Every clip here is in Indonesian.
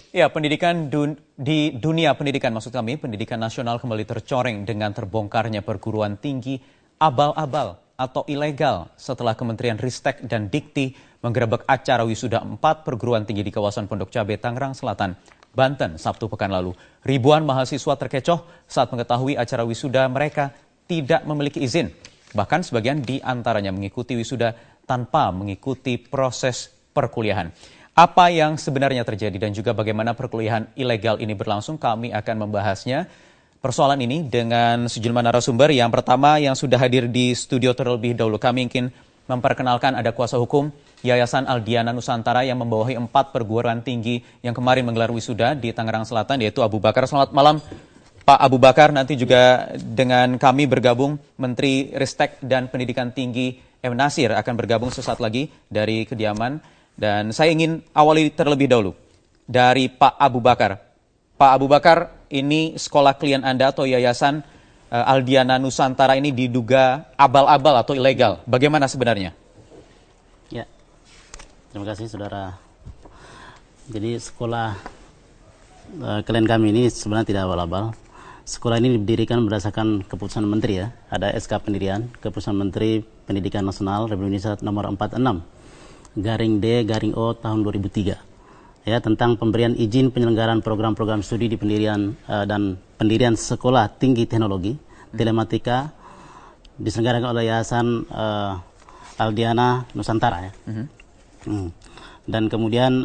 Ya, di dunia pendidikan, maksud kami, pendidikan nasional kembali tercoreng dengan terbongkarnya perguruan tinggi abal-abal atau ilegal setelah Kementerian Ristek dan Dikti menggerebek acara wisuda 4 perguruan tinggi di kawasan Pondok Cabe, Tangerang Selatan, Banten, Sabtu pekan lalu. Ribuan mahasiswa terkecoh saat mengetahui acara wisuda mereka tidak memiliki izin. Bahkan sebagian di antaranya mengikuti wisuda tanpa mengikuti proses perkuliahan. Apa yang sebenarnya terjadi dan juga bagaimana perkuliahan ilegal ini berlangsung, kami akan membahasnya persoalan ini dengan sejumlah narasumber. Yang pertama yang sudah hadir di studio terlebih dahulu, kami ingin memperkenalkan ada kuasa hukum Yayasan Aldiana Nusantara yang membawahi 4 perguruan tinggi yang kemarin menggelar wisuda di Tangerang Selatan, yaitu Abu Bakar. Selamat malam Pak Abu Bakar. Nanti juga dengan kami bergabung Menteri Ristek dan Pendidikan Tinggi M. Nasir akan bergabung sesaat lagi dari kediaman. Dan saya ingin awali terlebih dahulu dari Pak Abu Bakar. Pak Abu Bakar, ini sekolah klien Anda atau Yayasan Aldiana Nusantara ini diduga abal-abal atau ilegal. Bagaimana sebenarnya? Ya, terima kasih saudara. Jadi sekolah klien kami ini sebenarnya tidak abal-abal. Sekolah ini didirikan berdasarkan keputusan Menteri ya. Ada SK Pendirian, Keputusan Menteri Pendidikan Nasional Republik Indonesia nomor 46/D/O tahun 2003 ya, tentang pemberian izin penyelenggaraan program-program studi di pendirian dan pendirian sekolah tinggi teknologi telematika diselenggarakan oleh Yayasan Aldiana Nusantara ya. Dan kemudian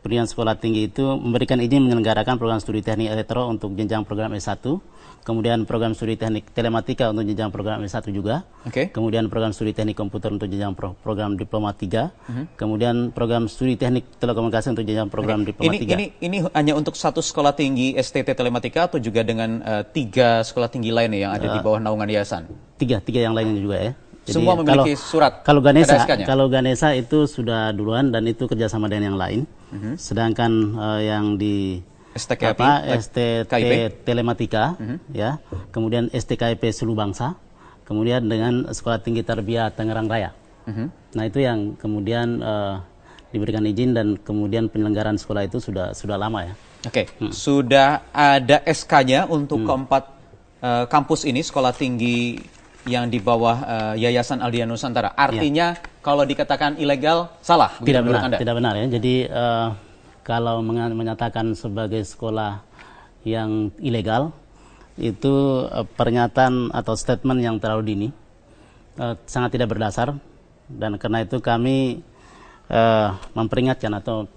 pendirian sekolah tinggi itu memberikan izin menyelenggarakan program studi teknik elektro untuk jenjang program S1, kemudian program studi teknik telematika untuk jenjang program S1 juga, kemudian program studi teknik komputer untuk jenjang program diploma 3, kemudian program studi teknik telekomunikasi untuk jenjang program diploma 3. Ini hanya untuk satu sekolah tinggi STT telematika atau juga dengan 3 sekolah tinggi lainnya yang ada di bawah naungan yayasan? Tiga yang lainnya juga ya. Jadi, semua memiliki surat. Kalau Ganesha itu sudah duluan dan itu kerjasama dengan yang lain. Sedangkan yang di STT Telematika, ya, kemudian STKIP Sulu Bangsa, kemudian dengan Sekolah Tinggi Tarbiyah Tangerang Raya. Nah itu yang kemudian diberikan izin dan kemudian penyelenggaraan sekolah itu sudah lama ya. Sudah ada SK-nya untuk keempat kampus ini, sekolah tinggi yang di bawah Yayasan Aldiana Nusantara. Artinya kalau dikatakan ilegal, salah? Tidak benar ya. Jadi kalau menyatakan sebagai sekolah yang ilegal, itu pernyataan atau statement yang terlalu dini, sangat tidak berdasar, dan karena itu kami memperingatkan atau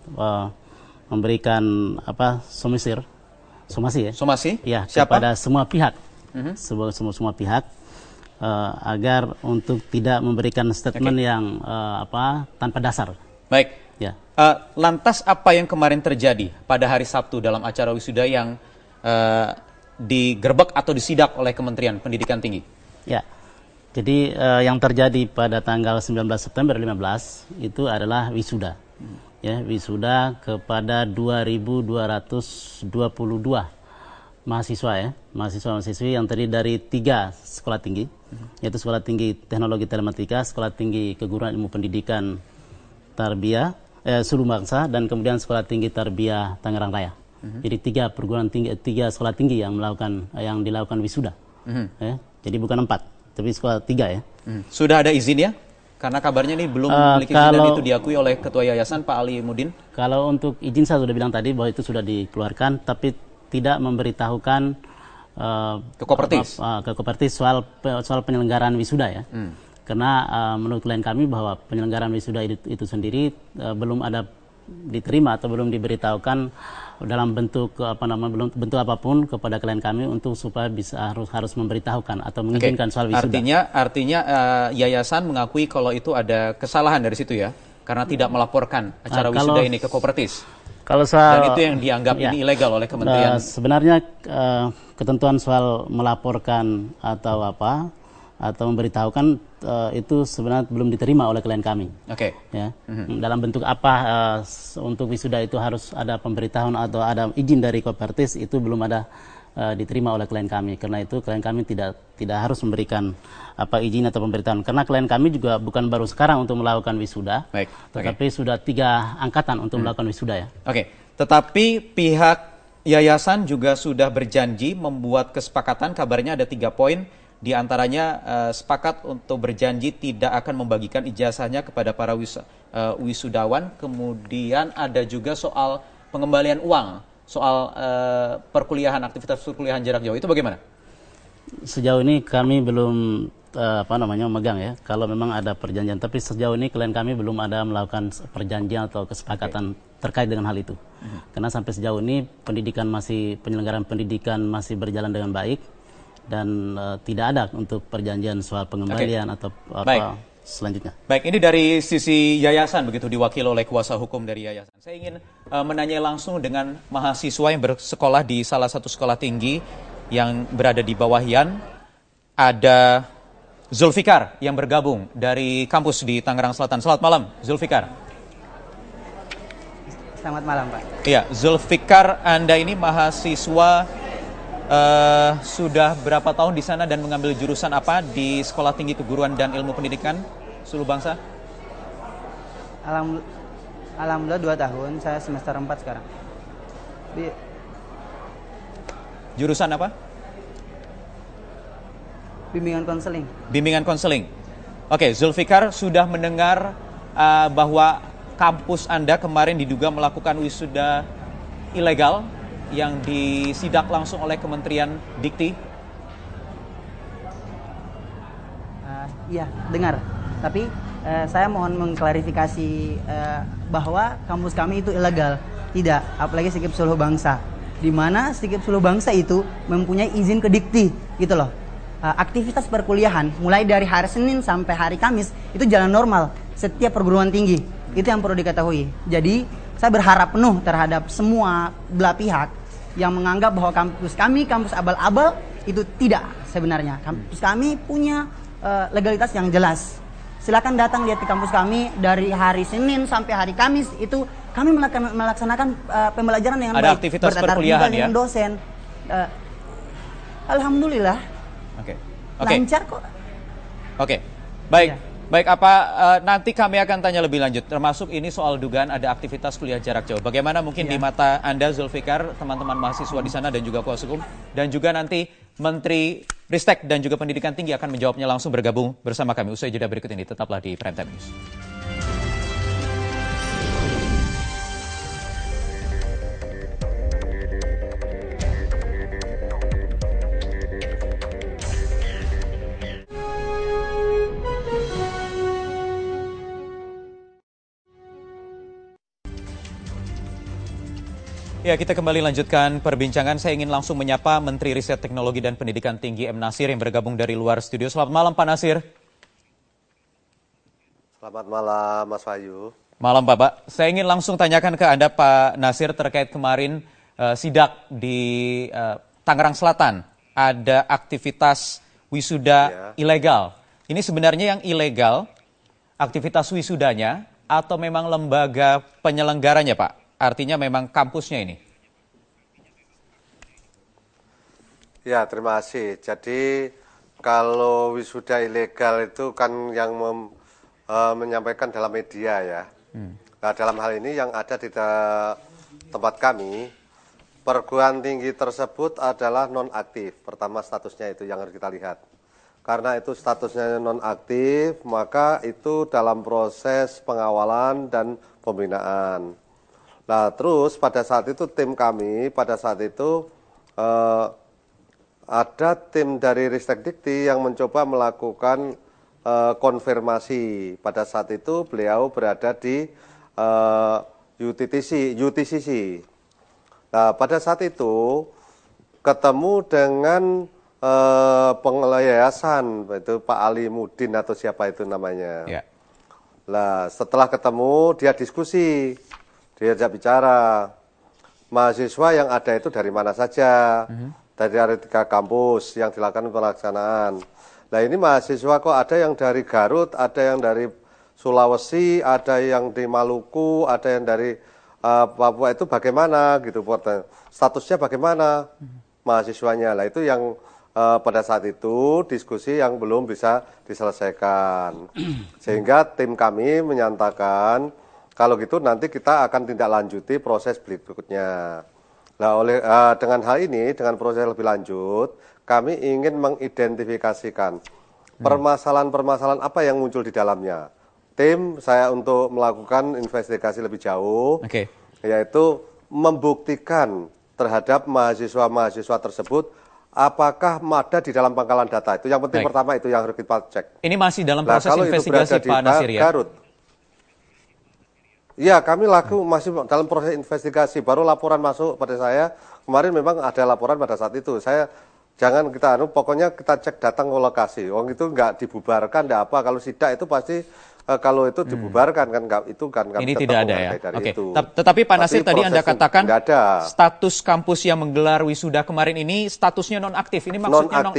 memberikan somasi ya kepada semua pihak, semua pihak, agar untuk tidak memberikan statement yang tanpa dasar. Baik. Ya. Lantas apa yang kemarin terjadi pada hari Sabtu dalam acara wisuda yang digerebek atau disidak oleh Kementerian Pendidikan Tinggi? Ya. Jadi yang terjadi pada tanggal 19 September 2015 itu adalah wisuda. Ya, wisuda kepada 2.222 mahasiswa ya, mahasiswa-mahasiswi yang terdiri dari 3 sekolah tinggi, yaitu Sekolah Tinggi Teknologi Telematika, Sekolah Tinggi Keguruan Ilmu Pendidikan Tarbiyah Sulu Bangsa, dan kemudian Sekolah Tinggi Tarbiyah Tangerang Raya. Jadi 3 perguruan tinggi, 3 sekolah tinggi yang dilakukan wisuda. Ya, jadi bukan 4, tapi sekolah 3 ya. Sudah ada izin ya? Karena kabarnya ini belum memiliki izin dan itu diakui oleh Ketua Yayasan Pak Ali Mudin. Kalau untuk izin saya sudah bilang tadi bahwa itu sudah dikeluarkan, tapi tidak memberitahukan ke Kopertis soal penyelenggaraan wisuda ya. Karena menurut klien kami bahwa penyelenggaraan wisuda itu sendiri belum ada diterima atau belum diberitahukan dalam bentuk bentuk apapun kepada klien kami untuk supaya bisa harus memberitahukan atau mengizinkan soal wisuda. Artinya yayasan mengakui kalau itu ada kesalahan dari situ ya, karena tidak melaporkan acara wisuda ini ke Kopertis. Dan itu yang dianggap ini ilegal oleh kementerian. Sebenarnya ketentuan soal melaporkan atau memberitahukan itu sebenarnya belum diterima oleh klien kami. Ya. Dalam bentuk apa untuk wisuda itu harus ada pemberitahuan atau ada izin dari Kopertis, itu belum ada diterima oleh klien kami. Karena itu klien kami tidak harus memberikan izin atau pemberitahuan. Karena klien kami juga bukan baru sekarang untuk melakukan wisuda, tetapi sudah 3 angkatan untuk melakukan wisuda ya. Tetapi pihak yayasan juga sudah berjanji membuat kesepakatan, kabarnya ada 3 poin, di antaranya sepakat untuk berjanji tidak akan membagikan ijazahnya kepada para wisudawan, kemudian ada juga soal pengembalian uang, soal perkuliahan, aktivitas perkuliahan jarak jauh, itu bagaimana? Sejauh ini kami belum megang ya, kalau memang ada perjanjian, tapi sejauh ini klien kami belum ada melakukan perjanjian atau kesepakatan terkait dengan hal itu. Karena sampai sejauh ini penyelenggaraan pendidikan masih berjalan dengan baik dan tidak ada untuk perjanjian soal pengembalian atau apa selanjutnya. Baik, ini dari sisi yayasan begitu, diwakili oleh kuasa hukum dari yayasan. Saya ingin menanya langsung dengan mahasiswa yang bersekolah di salah satu sekolah tinggi yang berada di bawah Yan. Ada Zulfikar yang bergabung dari kampus di Tangerang Selatan. Selamat malam, Zulfikar. Selamat malam, Pak. Iya, Zulfikar, Anda ini mahasiswa sudah berapa tahun di sana dan mengambil jurusan apa di Sekolah Tinggi Keguruan dan Ilmu Pendidikan Suluh Bangsa? Alhamdulillah 2 tahun, saya semester 4 sekarang. Jurusan apa? Bimbingan konseling. Bimbingan konseling. Oke, Zulfikar sudah mendengar bahwa kampus Anda kemarin diduga melakukan wisuda ilegal yang disidak langsung oleh Kementerian Dikti? Iya, dengar. Tapi saya mohon mengklarifikasi bahwa kampus kami itu ilegal. Tidak, apalagi Sikip Suluh Bangsa. Di mana Sikip Suluh Bangsa itu mempunyai izin ke Dikti, gitu loh. Aktivitas perkuliahan mulai dari hari Senin sampai hari Kamis itu jalan normal setiap perguruan tinggi. Itu yang perlu diketahui. Jadi saya berharap penuh terhadap semua belah pihak yang menganggap bahwa kampus kami kampus abal-abal, itu tidak sebenarnya. Kampus kami punya legalitas yang jelas. Silakan datang lihat di kampus kami dari hari Senin sampai hari Kamis, itu kami melaksanakan pembelajaran dengan ada baik. Aktivitas perkuliahan ya? Dengan dosen. Alhamdulillah. Lancar kok. Oke. Baik. Ya. Baik, nanti kami akan tanya lebih lanjut, termasuk ini soal dugaan ada aktivitas kuliah jarak jauh. Bagaimana mungkin di mata Anda, Zulfikar, teman-teman mahasiswa di sana dan juga kuasa hukum, dan juga nanti Menteri Ristek dan juga Pendidikan Tinggi akan menjawabnya langsung, bergabung bersama kami. Usai jeda berikut ini, tetaplah di Prime Time News. Ya, kita kembali lanjutkan perbincangan. Saya ingin langsung menyapa Menteri Riset Teknologi dan Pendidikan Tinggi M. Nasir yang bergabung dari luar studio. Selamat malam, Pak Nasir. Selamat malam, Mas Wahyu. Malam, Bapak. Saya ingin langsung tanyakan ke Anda, Pak Nasir, terkait kemarin sidak di Tangerang Selatan. Ada aktivitas wisuda ilegal. Ini sebenarnya yang ilegal, aktivitas wisudanya, atau memang lembaga penyelenggaranya, Pak? Artinya memang kampusnya ini? Ya, terima kasih. Jadi kalau wisuda ilegal itu kan yang menyampaikan dalam media ya. Nah, dalam hal ini yang ada di tempat kami, perguruan tinggi tersebut adalah nonaktif. Pertama statusnya itu yang harus kita lihat. Karena itu statusnya nonaktif, maka itu dalam proses pengawalan dan pembinaan. Nah, terus pada saat itu tim kami, ada tim dari Ristek Dikti yang mencoba melakukan konfirmasi. Pada saat itu beliau berada di UTCC. Nah, pada saat itu ketemu dengan pengeloyasan, itu Pak Ali Mudin atau siapa itu namanya. Ya. Nah, setelah ketemu dia diskusi. Diajak bicara, mahasiswa yang ada itu dari mana saja, dari 3 kampus yang dilakukan pelaksanaan. Nah, ini mahasiswa kok ada yang dari Garut, ada yang dari Sulawesi, ada yang di Maluku, ada yang dari Papua, itu bagaimana gitu, statusnya bagaimana mahasiswanya. Nah, itu yang pada saat itu diskusi yang belum bisa diselesaikan. Sehingga tim kami menyatakan Kalau gitu nanti kita akan tindak lanjuti proses berikutnya. Nah, dengan hal ini, dengan proses lebih lanjut, kami ingin mengidentifikasikan permasalahan-permasalahan apa yang muncul di dalamnya. Tim saya untuk melakukan investigasi lebih jauh, yaitu membuktikan terhadap mahasiswa-mahasiswa tersebut apakah ada di dalam pangkalan data. Itu yang penting pertama, itu yang harus kita cek. Ini masih dalam proses investigasi Pak Nasir ya? Garut. Ya, kami masih dalam proses investigasi. Baru laporan masuk pada saya. Kemarin memang ada laporan pada saat itu. Jangan kita pokoknya kita cek datang ke lokasi. Itu nggak dibubarkan, nggak apa. Kalau sidak itu pasti kalau itu dibubarkan kan itu kan kami ini tidak ada ya. Oke. Tetapi Pak Nasir tadi Anda katakan status kampus yang menggelar wisuda kemarin ini statusnya nonaktif. Ini maksudnya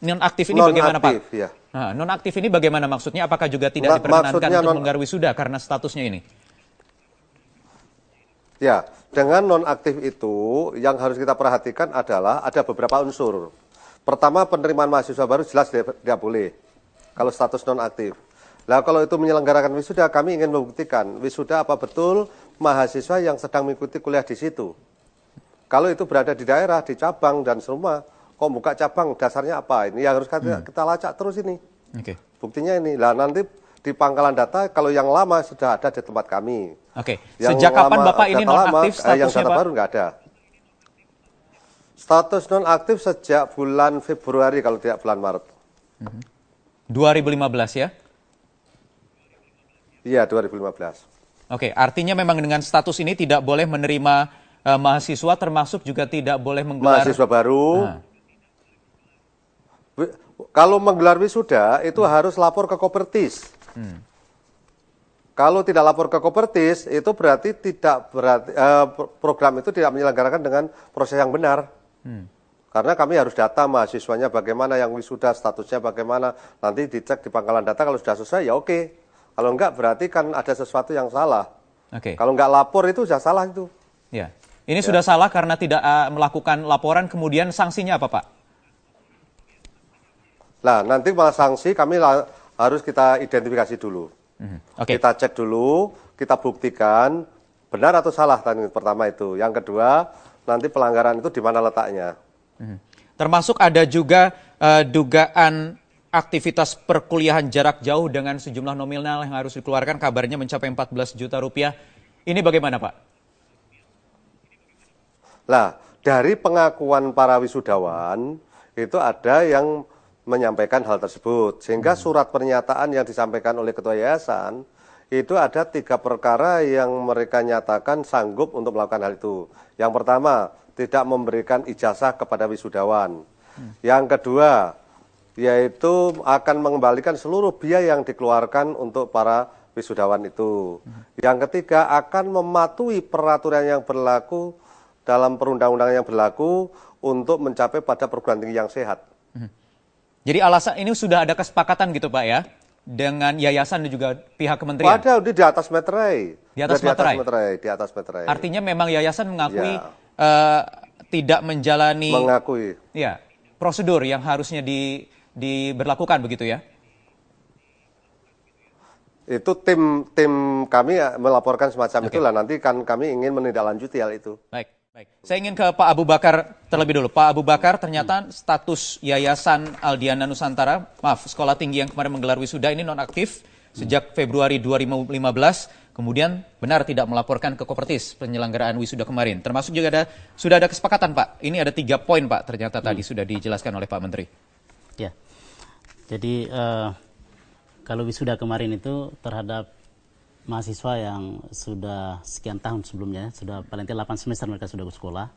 nonaktif ini bagaimana Pak? Ya. Nah, nonaktif ini bagaimana maksudnya? Apakah juga tidak diperkenankan untuk menggelar wisuda karena statusnya ini? Ya, dengan nonaktif itu yang harus kita perhatikan adalah ada beberapa unsur. Pertama, penerimaan mahasiswa baru jelas tidak boleh kalau status nonaktif. Nah, kalau itu menyelenggarakan wisuda, kami ingin membuktikan wisuda apa betul mahasiswa yang sedang mengikuti kuliah di situ. Kalau itu berada di daerah, di cabang dan semua, kok buka cabang, dasarnya apa? Ini yang harus kita lacak terus ini. Buktinya ini. Nah, nanti di pangkalan data, kalau yang lama sudah ada di tempat kami. Sejak kapan Bapak ini nonaktif statusnya, yang data Pak? Baru nggak ada. Status nonaktif sejak bulan Februari, kalau tidak bulan Maret. 2015 ya? Iya, 2015. Artinya memang dengan status ini tidak boleh menerima mahasiswa, termasuk juga tidak boleh menggelar mahasiswa baru. Kalau menggelar wisuda itu harus lapor ke Kopertis. Kalau tidak lapor ke Kopertis itu berarti program itu tidak menyelenggarakan dengan proses yang benar. Karena kami harus data mahasiswanya bagaimana, yang wisuda statusnya bagaimana, nanti dicek di pangkalan data, kalau sudah selesai ya oke. Kalau enggak berarti kan ada sesuatu yang salah. Kalau enggak lapor itu sudah salah itu. Ya. Ini sudah salah karena tidak melakukan laporan, kemudian sanksinya apa Pak? Nah, nanti malah sanksi kami harus kita identifikasi dulu. Kita cek dulu, kita buktikan benar atau salah tadi pertama itu. Yang kedua, nanti pelanggaran itu di mana letaknya. Termasuk ada juga dugaan aktivitas perkuliahan jarak jauh dengan sejumlah nominal yang harus dikeluarkan, kabarnya mencapai 14 juta rupiah. Ini bagaimana Pak? Nah, dari pengakuan para wisudawan, itu ada yang menyampaikan hal tersebut. Sehingga surat pernyataan yang disampaikan oleh Ketua Yayasan, itu ada 3 perkara yang mereka nyatakan sanggup untuk melakukan hal itu. Yang pertama, tidak memberikan ijazah kepada wisudawan. Yang kedua, yaitu akan mengembalikan seluruh biaya yang dikeluarkan untuk para wisudawan itu. Yang ketiga, akan mematuhi peraturan yang berlaku dalam perundang-undangan yang berlaku untuk mencapai pada perguruan tinggi yang sehat. Jadi alasan ini sudah ada kesepakatan gitu Pak ya, dengan yayasan dan juga pihak kementerian? Ada di atas meterai. Di atas meterai? Di atas meterai. Artinya memang yayasan mengakui tidak menjalani prosedur yang harusnya diberlakukan begitu ya? Itu tim kami melaporkan semacam itulah, nanti kan kami ingin menindaklanjuti hal itu. Baik. Saya ingin ke Pak Abu Bakar terlebih dulu. Pak Abu Bakar, ternyata status Yayasan Aldiana Nusantara, sekolah tinggi yang kemarin menggelar wisuda ini nonaktif sejak Februari 2015, kemudian benar tidak melaporkan ke Kopertis penyelenggaraan wisuda kemarin. Termasuk juga sudah ada kesepakatan Pak. Ini ada 3 poin Pak, ternyata tadi sudah dijelaskan oleh Pak Menteri. Ya, jadi kalau wisuda kemarin itu terhadap mahasiswa yang sudah sekian tahun sebelumnya, sudah paling tidak 8 semester mereka sudah bersekolah,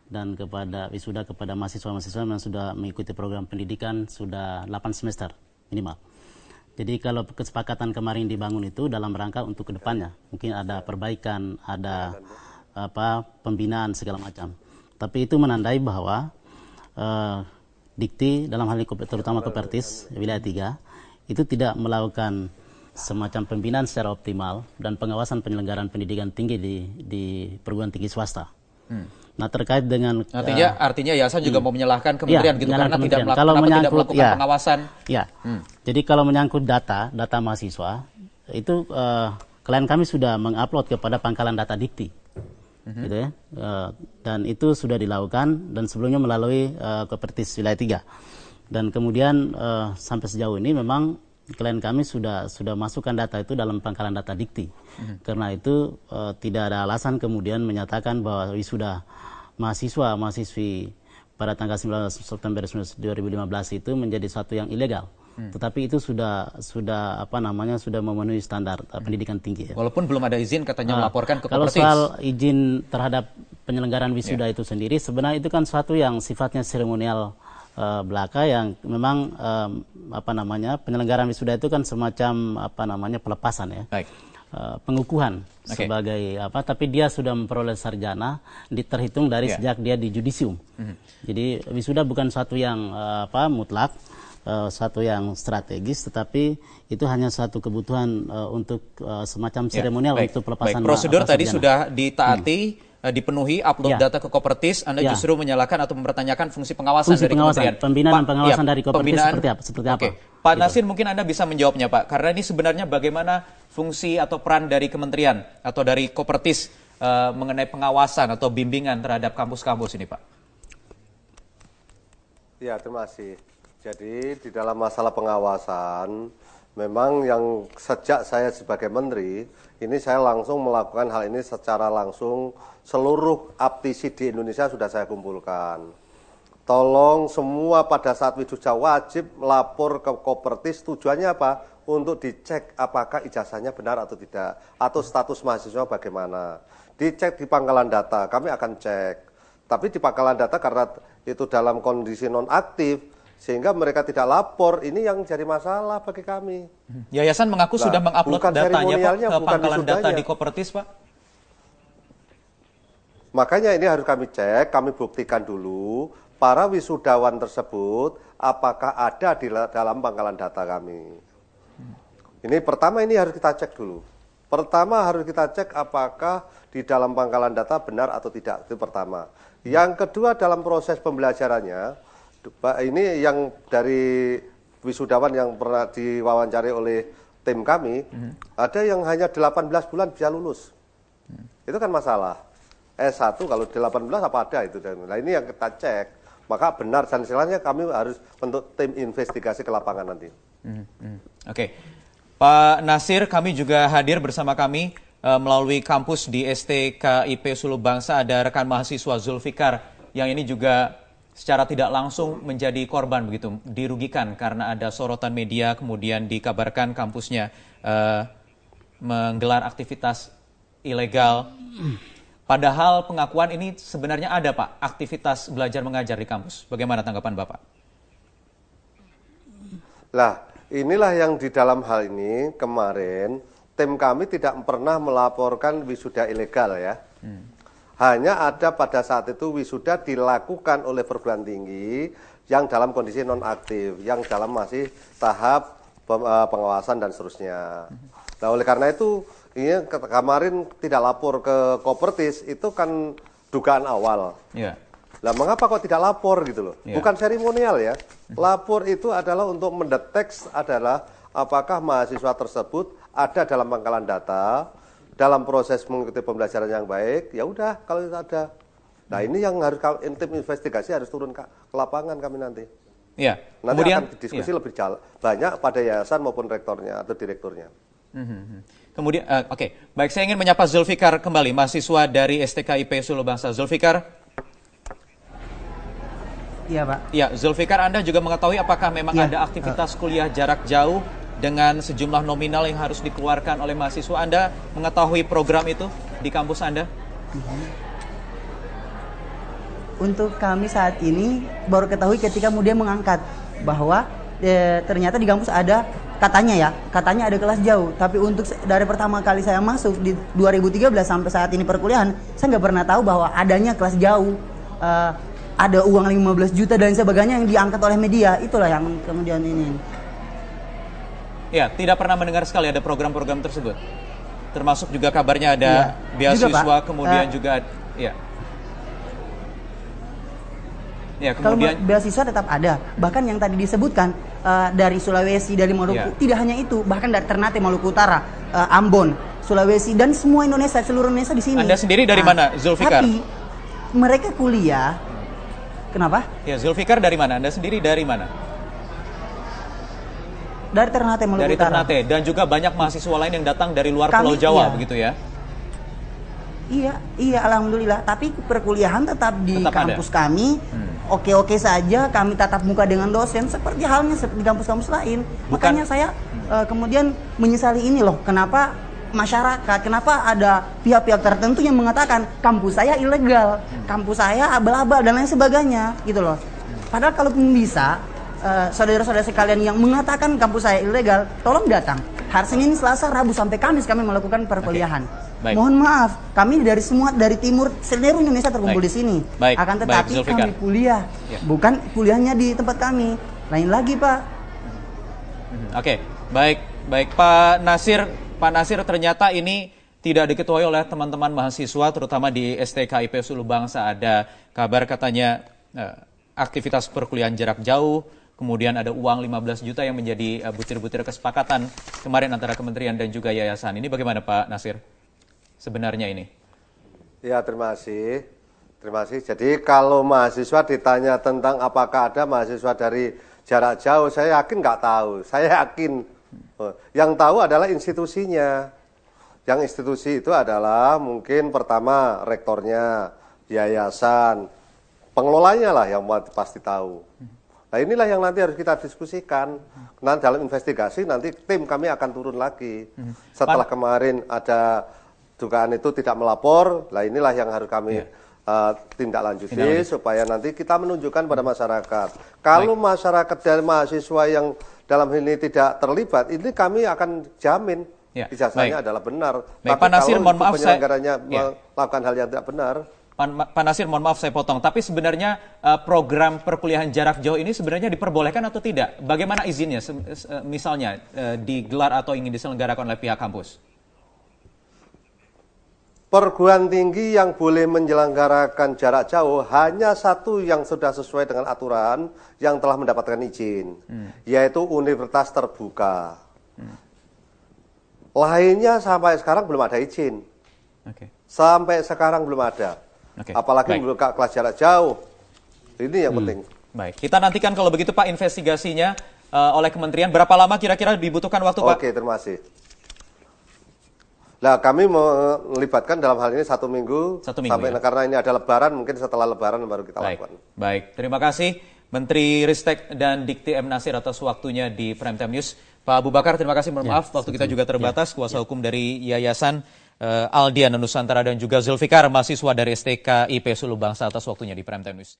dan kepada wisuda kepada mahasiswa-mahasiswa yang sudah mengikuti program pendidikan sudah 8 semester minimal. Jadi kalau kesepakatan kemarin dibangun itu dalam rangka untuk kedepannya, mungkin ada perbaikan, ada pembinaan segala macam. Tapi itu menandai bahwa Dikti dalam hal ini terutama Kopertis wilayah 3 itu tidak melakukan semacam pembinaan secara optimal dan pengawasan penyelenggaraan pendidikan tinggi di perguruan tinggi swasta. Nah, terkait dengan artinya yayasan juga mau menyalahkan kementerian gitu karena kementerian. tidak melakukan pengawasan. Jadi kalau menyangkut data mahasiswa itu klien kami sudah mengupload kepada pangkalan data Dikti, gitu ya. Dan itu sudah dilakukan dan sebelumnya melalui Kopertis Wilayah 3. Dan kemudian sampai sejauh ini memang klien kami sudah masukkan data itu dalam pangkalan data Dikti. Karena itu tidak ada alasan kemudian menyatakan bahwa wisuda mahasiswi pada tanggal 19 September 2015 itu menjadi suatu yang ilegal. Tetapi itu sudah memenuhi standar pendidikan tinggi. Ya. Walaupun belum ada izin katanya melaporkan ke Kalau Kopertis. soal izin terhadap penyelenggaraan wisuda itu sendiri, sebenarnya itu kan suatu yang sifatnya seremonial belaka yang memang penyelenggaraan wisuda itu kan semacam pelepasan ya. Baik. Pengukuhan sebagai tapi dia sudah memperoleh sarjana diterhitung dari sejak dia di judisium. Jadi wisuda bukan suatu yang mutlak, satu yang strategis, tetapi itu hanya satu kebutuhan untuk semacam seremonial untuk pelepasan. Baik, prosedur tadi sudah ditaati, dipenuhi, upload data ke Kopertis, Anda justru menyalahkan atau mempertanyakan fungsi pengawasan dari kementerian. Pembinaan dan pengawasan dari Kopertis seperti apa? Pak Nasir, mungkin Anda bisa menjawabnya, Pak, karena ini sebenarnya bagaimana fungsi atau peran dari kementerian atau dari Kopertis mengenai pengawasan atau bimbingan terhadap kampus-kampus ini, Pak? Ya, terima kasih. Jadi di dalam masalah pengawasan, memang yang sejak saya sebagai menteri, ini saya langsung melakukan hal ini secara langsung, seluruh aptisi di Indonesia sudah saya kumpulkan. Tolong semua pada saat wisuda wajib lapor ke Kopertis, tujuannya apa? Untuk dicek apakah ijazahnya benar atau tidak, atau status mahasiswa bagaimana. Dicek di pangkalan data, kami akan cek. Tapi di pangkalan data karena itu dalam kondisi nonaktif, sehingga mereka tidak lapor, ini yang jadi masalah bagi kami. Yayasan mengaku sudah mengupload datanya Pak, ke pangkalan data di Kopertis, Pak? Makanya ini harus kami cek, kami buktikan dulu, para wisudawan tersebut apakah ada di dalam pangkalan data kami. Ini pertama ini harus kita cek dulu. Pertama harus kita cek apakah di dalam pangkalan data benar atau tidak, itu pertama. Yang kedua dalam proses pembelajarannya, ini yang dari wisudawan yang pernah diwawancari oleh tim kami, ada yang hanya 18 bulan bisa lulus. Itu kan masalah. S1 kalau 18 apa ada itu. Nah ini yang kita cek. Maka benar dan istilahnya kami harus bentuk tim investigasi ke lapangan nanti. Oke. Pak Nasir, kami juga hadir bersama kami melalui kampus di STKIP Suluh Bangsa. Ada rekan mahasiswa Zulfikar yang ini juga secara tidak langsung menjadi korban begitu, dirugikan karena ada sorotan media, kemudian dikabarkan kampusnya menggelar aktivitas ilegal. Padahal pengakuan ini sebenarnya ada, Pak, aktivitas belajar mengajar di kampus. Bagaimana tanggapan Bapak? Lah, inilah yang di dalam hal ini kemarin tim kami tidak pernah melaporkan wisuda ilegal ya. Hanya ada pada saat itu wisuda dilakukan oleh perguruan tinggi yang dalam kondisi nonaktif, yang dalam masih tahap pengawasan dan seterusnya. Nah, oleh karena itu ini kemarin tidak lapor ke Kopertis, itu kan dugaan awal. Yeah. Lah mengapa kok tidak lapor gitu loh? Yeah. Bukan seremonial ya. Lapor itu adalah untuk mendeteksi adalah apakah mahasiswa tersebut ada dalam pangkalan data, dalam proses mengikuti pembelajaran yang baik, ya udah kalau itu ada. Nah ini yang harus tim investigasi harus turun ke lapangan kami nanti. Yeah. Nanti kemudian akan diskusi lebih banyak pada yayasan maupun rektornya atau direkturnya. Kemudian, oke. Baik, saya ingin menyapa Zulfikar kembali, mahasiswa dari STKIP Suluh Bangsa. Zulfikar? Iya, Pak. Ya, Zulfikar, Anda juga mengetahui apakah memang ada aktivitas kuliah jarak jauh dengan sejumlah nominal yang harus dikeluarkan oleh mahasiswa? Anda mengetahui program itu di kampus Anda? Untuk kami saat ini baru ketahui ketika kemudian mengangkat bahwa ternyata di kampus ada katanya ada kelas jauh, tapi untuk dari pertama kali saya masuk di 2013 sampai saat ini perkuliahan, saya nggak pernah tahu bahwa adanya kelas jauh, ada uang 15 juta dan sebagainya yang diangkat oleh media. Itulah yang kemudian ini. Ya, tidak pernah mendengar sekali ada program-program tersebut. Termasuk juga kabarnya ada beasiswa, juga, kemudian juga ya, kemudian kalau beasiswa tetap ada. Bahkan yang tadi disebutkan dari Sulawesi, dari Maluku, tidak hanya itu, bahkan dari Ternate, Maluku Utara, Ambon, Sulawesi dan semua Indonesia, seluruh Indonesia di sini. Anda sendiri dari mana, Zulfikar? Tapi mereka kuliah. Kenapa? Ya, Zulfikar dari mana? Anda sendiri dari mana? Dari Ternate, Maluku Dari Utara. Ternate, dan juga banyak mahasiswa lain yang datang dari luar Kami, Pulau Jawa, iya. begitu ya? Iya, alhamdulillah. Tapi perkuliahan tetap di kampus ada. kami. Oke-oke saja, kami tatap muka dengan dosen seperti halnya di kampus-kampus lain. Makanya saya kemudian menyesali ini loh, kenapa masyarakat, kenapa ada pihak-pihak tertentu yang mengatakan kampus saya ilegal, kampus saya abal-abal dan lain sebagainya, gitu loh. Padahal kalaupun bisa, saudara-saudara sekalian yang mengatakan kampus saya ilegal, tolong datang. Hari Senin, Selasa, Rabu sampai Kamis kami melakukan perkuliahan. Baik. Mohon maaf, kami dari semua dari timur seluruh Indonesia terkumpul di sini. Baik. Akan tetapi Zulfikar. kami kuliah, bukan kuliahnya di tempat kami. Lain lagi, Pak. Oke, baik Pak Nasir, ternyata ini tidak diketuai oleh teman-teman mahasiswa, terutama di STKIP Suluh Bangsa. Ada kabar katanya aktivitas perkuliahan jarak jauh, kemudian ada uang 15 juta yang menjadi butir-butir kesepakatan kemarin antara kementerian dan juga yayasan. Ini bagaimana Pak Nasir sebenarnya ini? Ya, terima kasih. Jadi kalau mahasiswa ditanya tentang apakah ada mahasiswa dari jarak jauh, saya yakin nggak tahu. Saya yakin yang tahu adalah institusinya. Yang institusi itu adalah mungkin pertama rektornya, yayasan, pengelolanya lah yang pasti tahu. Nah inilah yang nanti harus kita diskusikan. Nanti dalam investigasi nanti tim kami akan turun lagi. Setelah kemarin ada dugaan itu tidak melapor, lah inilah yang harus kami tindak lanjuti supaya nanti kita menunjukkan pada masyarakat. Kalau masyarakat dan mahasiswa yang dalam hal ini tidak terlibat, ini kami akan jamin ijazahnya adalah benar. Baik, tapi Pak Nasir, kalau mohon maaf penyelenggaranya melakukan hal yang tidak benar. Pak Nasir, mohon maaf saya potong, tapi sebenarnya program perkuliahan jarak jauh ini sebenarnya diperbolehkan atau tidak? Bagaimana izinnya, misalnya digelar atau ingin diselenggarakan oleh pihak kampus? Perguruan tinggi yang boleh menyelenggarakan jarak jauh hanya satu yang sudah sesuai dengan aturan yang telah mendapatkan izin, yaitu universitas terbuka. Lainnya sampai sekarang belum ada izin. Sampai sekarang belum ada. Apalagi buka kelas jarak jauh. Ini yang penting. Baik, kita nantikan kalau begitu Pak investigasinya oleh kementerian. Berapa lama kira-kira dibutuhkan waktu Pak? Oke, terima kasih. Nah, kami melibatkan dalam hal ini 1 minggu, sampai karena ini ada lebaran, mungkin setelah lebaran baru kita lakukan. Baik, terima kasih Menteri Ristek dan Dikti M. Nasir atas waktunya di Prime Time News. Pak Abu Bakar, terima kasih, mohon maaf waktu kita juga terbatas. Kuasa hukum dari Yayasan Aldiana Nusantara dan juga Zulfikar, mahasiswa dari STKIP Suluh Bangsa atas waktunya di Prime Time News.